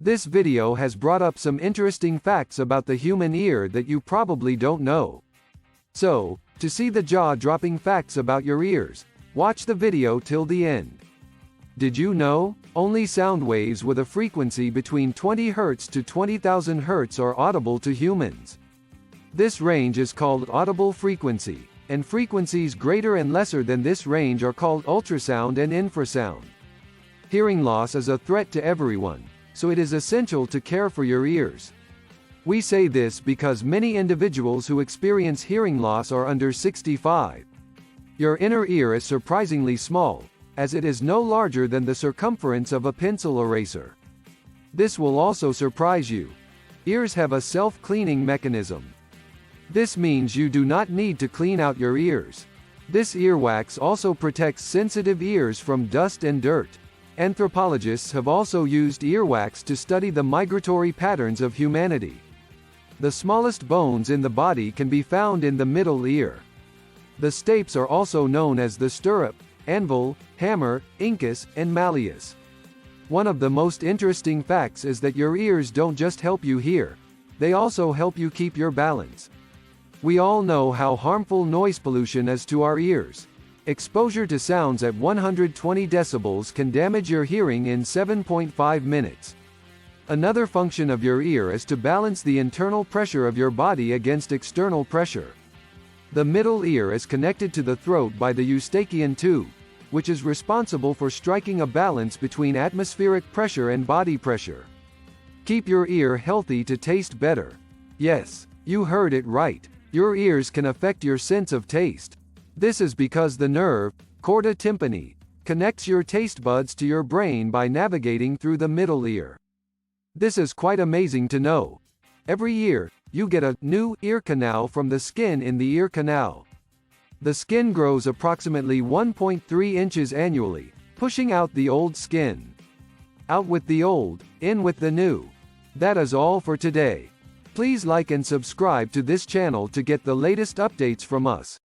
This video has brought up some interesting facts about the human ear that you probably don't know. So, to see the jaw-dropping facts about your ears, watch the video till the end. Did you know, only sound waves with a frequency between 20 Hz to 20,000 Hz are audible to humans? This range is called audible frequency, and frequencies greater and lesser than this range are called ultrasound and infrasound. Hearing loss is a threat to everyone, so it is essential to care for your ears. We say this because many individuals who experience hearing loss are under 65. Your inner ear is surprisingly small, as it is no larger than the circumference of a pencil eraser. This will also surprise you. Ears have a self-cleaning mechanism. This means you do not need to clean out your ears. This earwax also protects sensitive ears from dust and dirt. Anthropologists have also used earwax to study the migratory patterns of humanity. The smallest bones in the body can be found in the middle ear. The stapes are also known as the stirrup, anvil, hammer, incus, and malleus. One of the most interesting facts is that your ears don't just help you hear, they also help you keep your balance. We all know how harmful noise pollution is to our ears. Exposure to sounds at 120 decibels can damage your hearing in 7.5 minutes. Another function of your ear is to balance the internal pressure of your body against external pressure. The middle ear is connected to the throat by the eustachian tube, which is responsible for striking a balance between atmospheric pressure and body pressure. Keep your ear healthy to taste better. Yes, you heard it right. Your ears can affect your sense of taste. This is because the nerve, chorda tympani, connects your taste buds to your brain by navigating through the middle ear. This is quite amazing to know. Every year, you get a new ear canal from the skin in the ear canal. The skin grows approximately 1.3 inches annually, pushing out the old skin. Out with the old, in with the new. That is all for today. Please like and subscribe to this channel to get the latest updates from us.